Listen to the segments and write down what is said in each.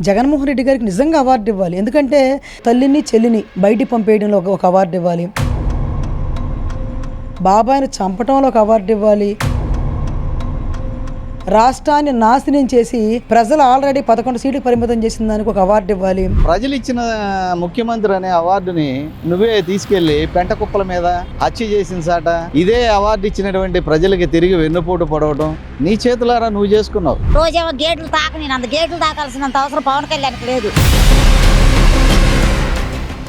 జగన్మోహన్ రెడ్డి గారికి నిజంగా అవార్డు ఇవ్వాలి. ఎందుకంటే తల్లిని చెల్లిని బయటికి పంపేయడంలో ఒక అవార్డు ఇవ్వాలి, బాబాయిని చంపటంలో ఒక అవార్డు ఇవ్వాలి, రాష్ట్రాన్ని నాశనం చేసి ప్రజలు ఆల్రెడీ 11 సీట్లు పరిమితం చేసిన దానికి ఒక అవార్డు ఇవ్వాలి. ప్రజలు ఇచ్చిన ముఖ్యమంత్రి అనే అవార్డుని నువ్వే తీసుకెళ్లి పెంట కుప్పల మీద హత్య చేసిన సాట ఇదే అవార్డు ఇచ్చినటువంటి ప్రజలకి తిరిగి వెన్నుపోటు పడవటం నీ చేతులారా నువ్వు చేసుకున్నావు. రోజేమో గేట్లు తాకని అంత గేట్లు తాకాల్సినంత అవసరం పవన్ కళ్యాణ్కి లేదు.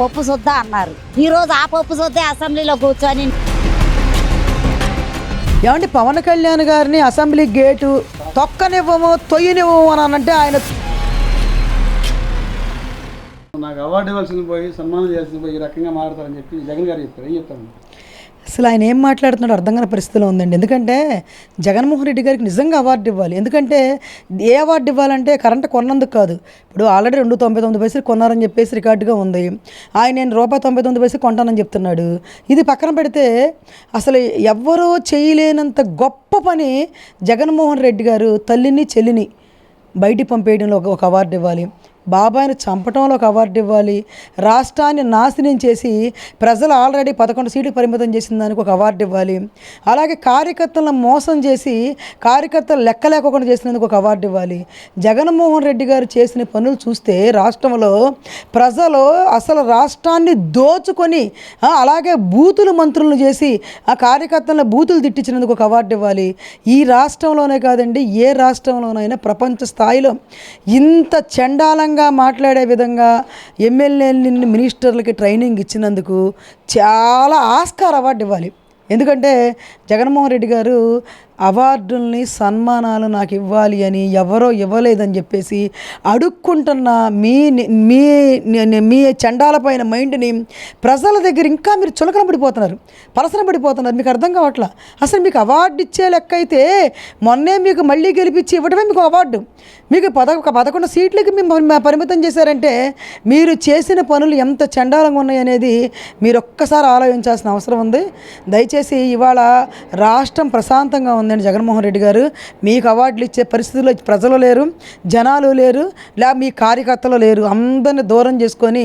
పప్పు సుద్దా అన్నారు, ఈరోజు ఆ పప్పు సుద్దే అసెంబ్లీలో కూర్చొని ఏమంటే పవన్ కళ్యాణ్ గారిని అసెంబ్లీ గేటు తొక్కనివ్వము తొయ్యనివ్వము అని అంటే ఆయన నాకు అవార్డు ఇవ్వాల్సింది పోయి సన్మానం చేయాల్సింది పోయి ఈ రకంగా మాట్లాడతారని చెప్పి జగన్ గారు చెప్పారు. ఏం చెప్తాను? అసలు ఆయన ఏం మాట్లాడుతున్నాడో అర్థం కాని పరిస్థితిలో ఉందండి. ఎందుకంటే జగన్మోహన్ రెడ్డి గారికి నిజంగా అవార్డు ఇవ్వాలి. ఎందుకంటే ఏ అవార్డు ఇవ్వాలంటే కరెంటు కొన్నందుకు కాదు. ఇప్పుడు ఆల్రెడీ 2.99 పైసలు కొన్నారని చెప్పేసి రికార్డుగా ఉంది. ఆయన నేను ₹1.99 కొంటానని చెప్తున్నాడు. ఇది పక్కన పెడితే అసలు ఎవ్వరూ చేయలేనంత గొప్ప పని జగన్మోహన్ రెడ్డి గారు తల్లిని చెల్లిని బయటికి పంపేయడంలో ఒక అవార్డు ఇవ్వాలి, బాబాయిని చంపటంలో ఒక అవార్డు ఇవ్వాలి, రాష్ట్రాన్ని నాశనం చేసి ప్రజలు ఆల్రెడీ 11 సీట్లు పరిమితం చేసిన దానికి ఒక అవార్డు ఇవ్వాలి, అలాగే కార్యకర్తలను మోసం చేసి కార్యకర్తలు లెక్క లేకుండా చేసినందుకు ఒక అవార్డు ఇవ్వాలి. జగన్మోహన్ రెడ్డి గారు చేసిన పనులు చూస్తే రాష్ట్రంలో ప్రజలు అసలు రాష్ట్రాన్ని దోచుకొని అలాగే బూతులు మంత్రులను చేసి ఆ కార్యకర్తలను బూతులు తిట్టించినందుకు ఒక అవార్డు ఇవ్వాలి. ఈ రాష్ట్రంలోనే కాదండి, ఏ రాష్ట్రంలోనైనా ప్రపంచ స్థాయిలో ఇంత చండాలంగా మాట్లాడే విధంగా ఎమ్మెల్యేలని మినిస్టర్లకి ట్రైనింగ్ ఇచ్చినందుకు చాలా ఆస్కార్ అవార్డు ఇవ్వాలి. ఎందుకంటే జగన్మోహన్ రెడ్డి గారు అవార్డుల్ని సన్మానాలు నాకు ఇవ్వాలి అని ఎవరో ఇవ్వలేదని చెప్పేసి అడుక్కుంటున్న మీ చండాలపైన మైండ్ని ప్రజల దగ్గర ఇంకా మీరు చులకన పడిపోతున్నారు, పలసన పడిపోతున్నారు. మీకు అర్థం కావట్లా. అసలు మీకు అవార్డు ఇచ్చే లెక్క అయితే మొన్నే మీకు మళ్ళీ గెలిపించి ఇవ్వడమే మీకు అవార్డు. మీకు 11 సీట్లకి మేము పరిమితం చేశారంటే మీరు చేసిన పనులు ఎంత చండాలంగా ఉన్నాయనేది మీరు ఒక్కసారి ఆలోచించాల్సిన అవసరం ఉంది. దయచేసి ఇవాళ రాష్ట్రం ప్రశాంతంగా ఉందండి. జగన్మోహన్ రెడ్డి గారు మీకు అవార్డులు ఇచ్చే పరిస్థితుల్లో ప్రజలు లేరు, జనాలు లేరు, మీ కార్యకర్తలు లేరు. అందరిని దూరం చేసుకొని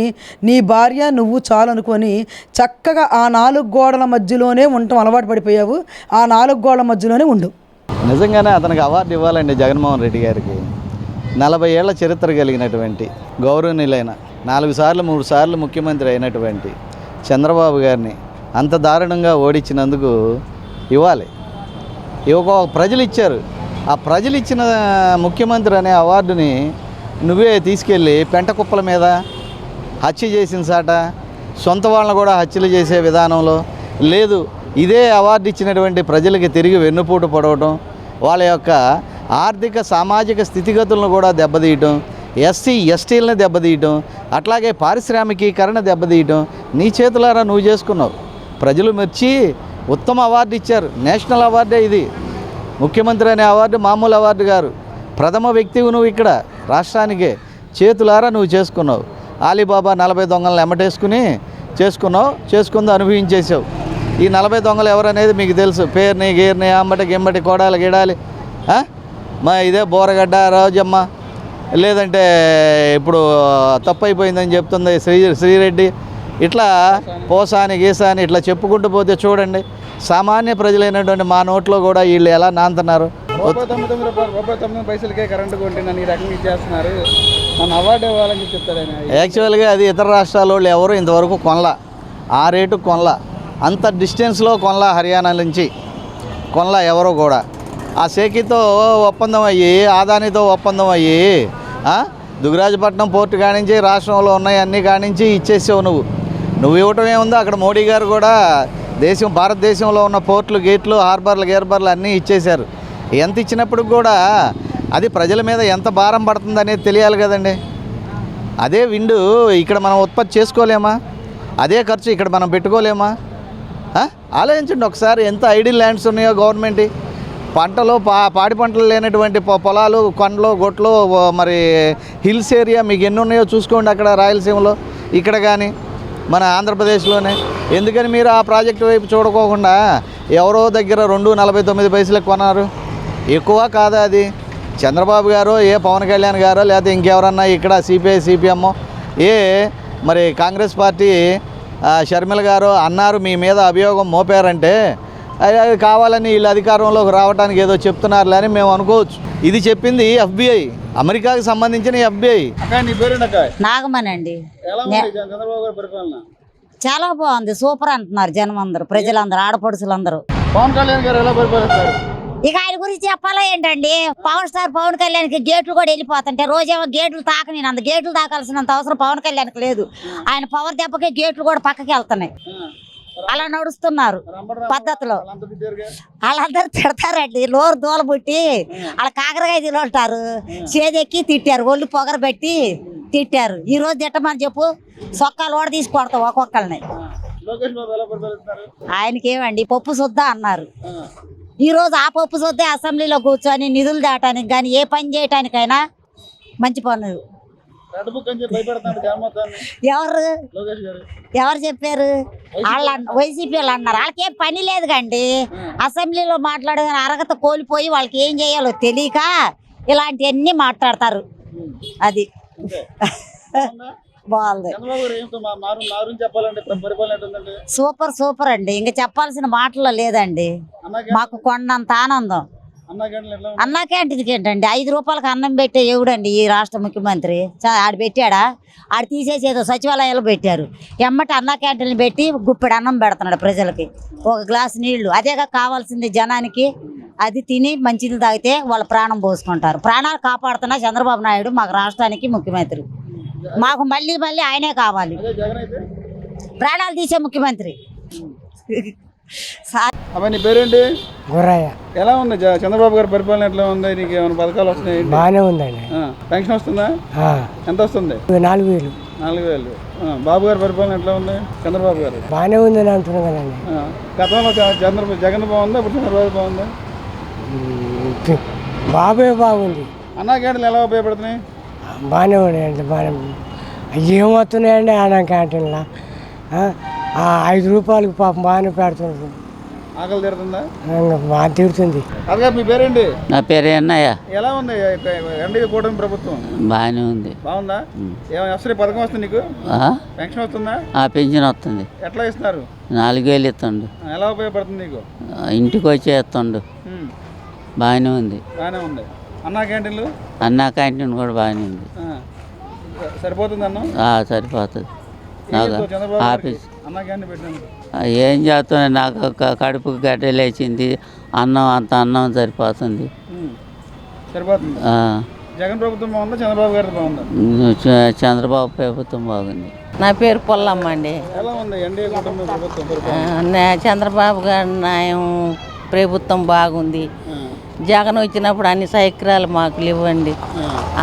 నీ భార్య నువ్వు చాలు అనుకొని చక్కగా ఆ 4 గోడల మధ్యలోనే ఉండటం అలవాటు పడిపోయావు. ఆ 4 గోడల మధ్యలోనే ఉండు. నిజంగానే అతనికి అవార్డు ఇవ్వాలండి. జగన్మోహన్ రెడ్డి గారికి 40 ఏళ్ల చరిత్ర కలిగినటువంటి గౌరవనీయులైన 4 సార్లు 3 సార్లు ముఖ్యమంత్రి అయినటువంటి చంద్రబాబు గారిని అంత దారుణంగా ఓడించినందుకు ఇవ్వాలి. ప్రజలు ఇచ్చారు. ఆ ప్రజలు ఇచ్చిన ముఖ్యమంత్రి అనే అవార్డుని నువ్వే తీసుకెళ్ళి పెంట కుప్పల మీద హత్య చేసిన సాట సొంత వాళ్ళని కూడా హత్యలు చేసే విధానంలో లేదు. ఇదే అవార్డు ఇచ్చినటువంటి ప్రజలకి తిరిగి వెన్నుపోటు పడవటం, వాళ్ళ యొక్క ఆర్థిక సామాజిక స్థితిగతులను కూడా దెబ్బతీయటం, ఎస్సీ ఎస్టీలను దెబ్బతీయటం, అట్లాగే పారిశ్రామికీకరణ దెబ్బతీయటం నీ చేతులారా నువ్వు చేసుకున్నావు. ప్రజలు మెచ్చి ఉత్తమ అవార్డు ఇచ్చారు. నేషనల్ అవార్డే ఇది. ముఖ్యమంత్రి అనే అవార్డు మామూలు అవార్డు గారు. ప్రథమ వ్యక్తివి నువ్వు ఇక్కడ రాష్ట్రానికే. చేతులారా నువ్వు చేసుకున్నావు. ఆలీబాబా 40 దొంగలను ఎమ్మటేసుకుని చేసుకుందో అనుభవించేసావు. ఈ 40 దొంగలు ఎవరనేది మీకు తెలుసు. పేరుని గేర్ని అమ్మటి గిమ్మటి కోడాలి గిడాలి ఇదే బోరగడ్డ రోజమ్మ, లేదంటే ఇప్పుడు తప్పు అయిపోయిందని చెప్తుంది శ్రీరెడ్డి, ఇట్లా పోసాని గీసాని ఇట్లా చెప్పుకుంటూ పోతే చూడండి సామాన్య ప్రజలైనటువంటి మా నోట్లో కూడా వీళ్ళు ఎలా నాంతున్నారు. 99 పైసలకే కరెంటు కొంటున్నాను ఈ రకంగా ఇచ్చేస్తున్నారు, నన్ను అవార్డు ఇవ్వాలని చెప్తాడు ఆయన. యాక్చువల్గా అది ఇతర రాష్ట్రాల వాళ్ళు ఎవరు ఇంతవరకు కొనలా, ఆ రేటు కొనలా, అంత డిస్టెన్స్లో కొనలా. హర్యానా నుంచి కొనలా ఎవరు కూడా. ఆ సేకితో ఒప్పందం అయ్యి ఆదానితో ఒప్పందం అయ్యి దుగ్గరాజపట్నం పోర్టు కానించి రాష్ట్రంలో ఉన్నాయి అన్నీ కానించి ఇచ్చేసావు నువ్వు ఇవ్వటం ఏముందో. అక్కడ మోడీ గారు కూడా భారతదేశంలో ఉన్న పోర్టులు గేట్లు హార్బర్లు అన్నీ ఇచ్చేశారు. ఎంత ఇచ్చినప్పుడు కూడా అది ప్రజల మీద ఎంత భారం పడుతుంది అనేది తెలియాలి కదండి. అదే విండు ఇక్కడ మనం ఉత్పత్తి చేసుకోలేమా? అదే ఖర్చు ఇక్కడ మనం పెట్టుకోలేమా? ఆలోచించండి ఒకసారి. ఎంత ఐడిల్ ల్యాండ్స్ ఉన్నాయో గవర్నమెంట్. పంటలు పాడి పంటలు లేనటువంటి పొలాలు, కొండలు, గొట్లు, మరి హిల్స్ ఏరియా మీకు ఎన్ని ఉన్నాయో చూసుకోండి. అక్కడ రాయలసీమలో, ఇక్కడ కానీ మన ఆంధ్రప్రదేశ్లోనే. ఎందుకని మీరు ఆ ప్రాజెక్టు వైపు చూడకోకుండా ఎవరో దగ్గర 2.49 పైసలకు కొన్నారు? ఎక్కువ కాదా అది? చంద్రబాబు గారు ఏ పవన్ కళ్యాణ్ గారో లేకపోతే ఇంకెవరన్నా ఇక్కడ సిపిఐ సిపిఎం మరి కాంగ్రెస్ పార్టీ షర్మిల గారు అన్నారు మీ మీద అభియోగం మోపారంటే అది కావాలని వీళ్ళు అధికారంలోకి రావడానికి ఏదో చెప్తున్నారులే అని మేము అనుకోవచ్చు. ఇది చెప్పింది FBI, అమెరికాకి సంబంధించిన FBI. నీ పేరేంటక్క? నాగమనండి. ఎలా ఉంది చంద్రబాబు గారి పరిపాలన? చాలా బాగుంది, సూపర్ అంటున్నారు జనం అందరూ, ప్రజలందరూ, ఆడపడుచులందరూ. పవన్ కళ్యాణ్ గారు ఎలా పరిపాలిస్తారు? ఇక ఆయన గురించి చెప్పాలా ఏంటండి? పవన్ స్టార్ పవన్ కళ్యాణ్కి గేట్లు కూడా వెళ్ళిపోతుంటే రోజేమో గేట్లు తాకని, అంత గేట్లు తాకాల్సినంత అవసరం పవన్ కళ్యాణ్కి లేదు. ఆయన పవర్ దెబ్బకే గేట్లు కూడా పక్కకి వెళ్తున్నాయి. అలా నడుస్తున్నారు పద్ధతిలో. వాళ్ళందరూ తిడతారండి, లోరు దూలబుట్టి వాళ్ళ కాకరకాయ తింటారు, చేదెక్కి తిట్టారు, ఒళ్ళు పొగర పెట్టి తిట్టారు. ఈ రోజు తిట్టమని చెప్పు, సొక్కాలు కూడా తీసి కొడతాం ఒక్కొక్కరిని. ఆయనకేమండి పప్పు సుద్దా అన్నారు. ఈ రోజు ఆ పప్పు సొద్దే అసెంబ్లీలో కూర్చొని నిధులు దాటానికి కానీ ఏ పని చేయటానికైనా మంచి పనులు. ఎవరు చెప్పారు? వైసీపీ వాళ్ళు అన్నారు. వాళ్ళకేం పని లేదు కండి, అసెంబ్లీలో మాట్లాడే అర్హత కోల్పోయి వాళ్ళకి ఏం చేయాలో తెలియక ఇలాంటివన్నీ మాట్లాడతారు. అది బాగుంది, సూపర్ సూపర్ అండి. ఇంకా చెప్పాల్సిన మాటల్లో లేదండి. మాకు కొండంత ఆనందం. అన్నా క్యాంటీన్కి ఏంటండి 5 రూపాయలకు అన్నం పెట్టే ఎవడండి ఈ రాష్ట్ర ముఖ్యమంత్రి? ఆడు పెట్టాడా? ఆడు తీసేసి ఏదో సచివాలయాలు పెట్టారు. ఎమ్మటి అన్నా క్యాంటీన్లు పెట్టి గుప్పెడు అన్నం పెడుతున్నాడు ప్రజలకి, ఒక గ్లాస్ నీళ్లు. అదేగా కావాల్సింది జనానికి. అది తిని మంచినీళ్ళు తాగితే వాళ్ళ ప్రాణం పోసుకుంటారు. ప్రాణాలు కాపాడుతున్న చంద్రబాబు నాయుడు మాకు రాష్ట్రానికి ముఖ్యమంత్రి. మాకు మళ్ళీ మళ్ళీ ఆయనే కావాలి, ప్రాణాలు తీసే ముఖ్యమంత్రి. నీ పేరేంటి? గుర్రయ్య. ఎలా ఉంది చంద్రబాబు గారి పరిపాలన? ఎట్లా ఉంది? నీకు ఏమైనా పథకాలు వస్తున్నాయి? బాగానే ఉందండి. పెన్షన్ వస్తుందా? ఎంత వస్తుంది? 4,000. 4,000. బాబు గారి పరిపాలన ఎట్లా ఉంది? చంద్రబాబు గారు బాగానే ఉందని అంటున్నాం కదండి. గతంలో జగన్ బాగుందా, ఇప్పుడు చంద్రబాబు బాగుందా? బాబే బాగుంది. అన్నా క్యాంటీన్లు ఎలా ఉపయోగపడుతున్నాయి? బాగానే ఉన్నాయండి, బాగానే. ఏమవుతున్నాయండి అన్నా క్యాంటీన్లో? 5 రూపాయలకు పాపం బాగానే పెడుతుంది. ఆకలి తీరుతుందా? బాగా తీరుతుంది. అదే మీ పేరేంటి? నా పేరు అన్నయ్య. ఎలా ఉంది ఎన్డీఏ కూటమి ప్రభుత్వం? బాగానే ఉంది. బాగుందా? ఏమైనా వస్తుంది పథకం వస్తుంది నీకు? పెన్షన్ వస్తుందా? పెన్షన్ వస్తుంది. ఎట్లా ఇస్తున్నారు? 4,000 ఇస్తుండు. ఎలా ఉపయోగపడుతుంది నీకు? ఇంటికి వచ్చి ఇస్తుండు. బాగానే ఉంది. బాగానే ఉంది. అన్నా క్యాంటీన్లు? అన్నా క్యాంటీన్ కూడా బాగానే ఉంది. సరిపోతుంది అన్న? సరిపోతుంది. నాకు ఆఫీస్ అన్నా క్యాంటీన్ పెట్టినాను. ఏం చేస్తున్నా, నాకు కడుపుకి గడ్డలేచింది. అన్నం అంత అన్నం సరిపోతుంది. సరిపోతుంది. జగన్ ప్రభుత్వం బాగుందా, చంద్రబాబు గారి బాగుందా? చంద్రబాబు ప్రభుత్వం బాగుంది. నా పేరు పొల్లమ్మ అండి. ఎలా ఉంది ఎన్డీఏ కూటమి ప్రభుత్వం? చంద్రబాబు గారి న్యాయం ప్రభుత్వం బాగుంది. జగన్ వచ్చినప్పుడు అన్ని సౌకర్యాలు మాకు ఇవ్వండి.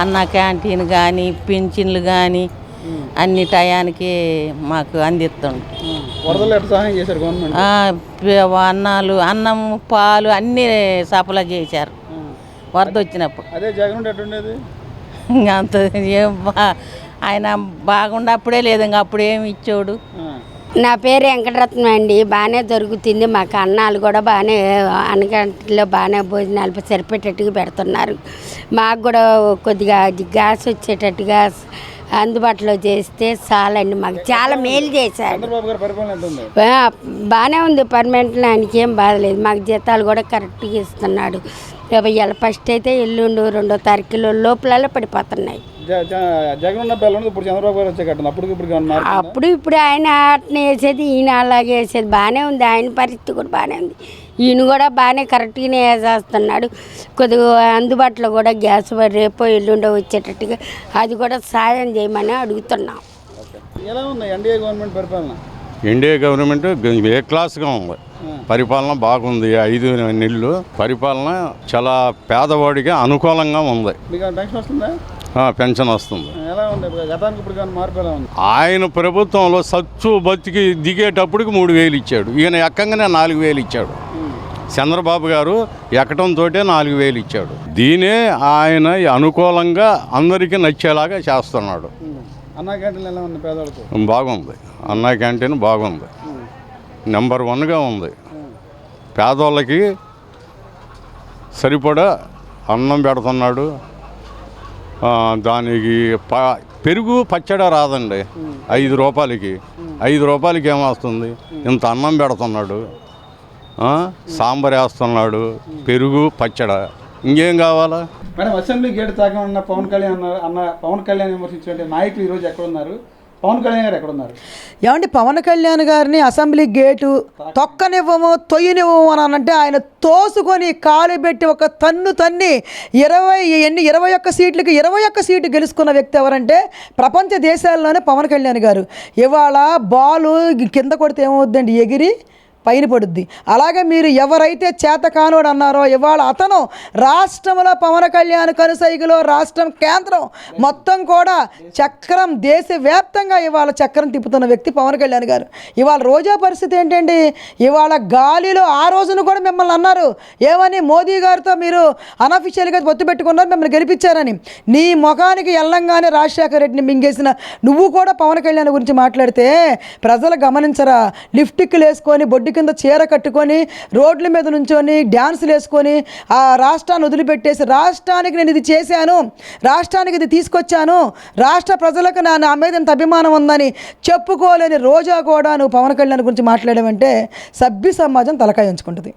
అన్న క్యాంటీన్ కానీ పింఛన్లు కానీ అన్ని టయానికి మాకు అందిస్తుంది. అన్నాలు, అన్నం, పాలు అన్నీ సప్లై చేశారు వరద వచ్చినప్పుడు. అదే జగన్ ఎట్లుండేది? అంత ఆయన బాగుండప్పుడే లేదు, ఇంకా అప్పుడు ఏమి ఇచ్చాడు. నా పేరు వెంకటరత్నం అండి. బాగానే దొరుకుతుంది మాకు. అన్నాలు కూడా బాగానే అన్నగంటలో బాగానే భోజనాలు సరిపెట్టేట్టుగా పెడుతున్నారు. మాకు కూడా కొద్దిగా గ్యాస్ వచ్చేటట్టుగా అందుబాటులో చేస్తే చాలండి. మాకు చాలా మేలు చేశాడు. బాగానే ఉంది. పర్మనెంట్లో ఆయనకి ఏం బాధలేదు. మాకు జీతాలు కూడా కరెక్ట్గా ఇస్తున్నాడు. ఇవాళ ఫస్ట్ అయితే ఎల్లుండి 2వ తారీఖులో లోపల పడిపోతున్నాయి. అప్పుడు ఇప్పుడు ఆయన ఆటనే వేసేది, ఈయన అలాగే వేసేది. బాగానే ఉంది. ఆయన పరిస్థితి కూడా బాగానే ఉంది. ఈయన కూడా బాగానే కరెక్ట్గానే వేసేస్తున్నాడు. కొద్దిగా అందుబాటులో కూడా గ్యాస్ రేపో ఎల్లుండో వచ్చేటట్టుగా అది కూడా సాయం చేయమని అడుగుతున్నాం. ఎన్డీఏ గవర్నమెంట్ ఏ క్లాస్గా ఉంది. పరిపాలన బాగుంది. 5 నెలలు పరిపాలన చాలా పేదవాడిగా అనుకూలంగా ఉంది. పెన్షన్ వస్తుంది. ఆయన ప్రభుత్వంలో సచ్చు బతికి దిగేటప్పటికి 3,000 ఇచ్చాడు. ఈయన ఎక్కంగానే 4,000 ఇచ్చాడు. చంద్రబాబు గారు ఎక్కడంతో 4,000 ఇచ్చాడు. దీనే ఆయన అనుకూలంగా అందరికీ నచ్చేలాగా చేస్తున్నాడు. బాగుంది. అన్నా క్యాంటీన్ బాగుంది. నెంబర్ 1గా ఉంది. పేదోళ్ళకి సరిపడా అన్నం పెడుతున్నాడు. దానికి పెరుగు పచ్చడి రాదండి 5 రూపాయలకి. 5 రూపాయలకి ఏమొస్తుంది? ఇంత అన్నం పెడుతున్నాడు, సాంబార్ వేస్తున్నాడు, పెరుగు పచ్చడి, ఇంకేం కావాలా? మేడం, అసెంబ్లీ గేట్ తాకమన్న పవన్ కళ్యాణ్ విమర్శించే నాయకులు ఈరోజు ఎక్కడున్నారు? పవన్ కళ్యాణ్ గారు ఎక్కడున్నారు? ఏమంటే పవన్ కళ్యాణ్ గారిని అసెంబ్లీ గేటు తొక్కనివ్వము తొయ్యనివ్వము అని అంటే ఆయన తోసుకొని కాలు పెట్టి ఒక తన్ని 21 సీట్లకి 21 సీటు గెలుచుకున్న వ్యక్తి ఎవరంటే ప్రపంచ దేశాల్లోనే పవన్ కళ్యాణ్ గారు. ఇవాళ బాలు కింద కొడితే ఏమవుద్దండి? ఎగిరి పైన పడుద్ది. అలాగే మీరు ఎవరైతే చేత కానోడు అన్నారో ఇవాళ అతను రాష్ట్రంలో పవన్ కళ్యాణ్ కనుసైగులో రాష్ట్రం కేంద్రం మొత్తం కూడా చక్రం దేశవ్యాప్తంగా ఇవాళ చక్రం తిప్పుతున్న వ్యక్తి పవన్ కళ్యాణ్ గారు. ఇవాళ రోజా పరిస్థితి ఏంటండి? ఇవాళ గాలిలో ఆ రోజున కూడా మిమ్మల్ని అన్నారు ఏమని, మోదీ గారితో మీరు అనఫిషియల్గా పొత్తు పెట్టుకున్నారు, మిమ్మల్ని గెలిపించారని. నీ ముఖానికి ఎల్లంగానే రాజశేఖర రెడ్డిని మింగేసిన నువ్వు కూడా పవన్ కళ్యాణ్ గురించి మాట్లాడితే ప్రజలు గమనించరా? లిప్స్టిక్లు వేసుకొని బొడ్డు కింద చీర కట్టుకొని రోడ్ల మీద నుంచొని డ్యాన్సులు వేసుకొని ఆ రాష్ట్రాన్ని వదిలిపెట్టేసి రాష్ట్రానికి నేను ఇది చేశాను, రాష్ట్రానికి ఇది తీసుకొచ్చాను, రాష్ట్ర ప్రజలకు నా మీద ఇంత అభిమానం ఉందని చెప్పుకోలేని రోజా కూడా నువ్వు పవన్ కళ్యాణ్ గురించి మాట్లాడావంటే సభ్య సమాజం తలకాయ ఉంచుకుంటుంది.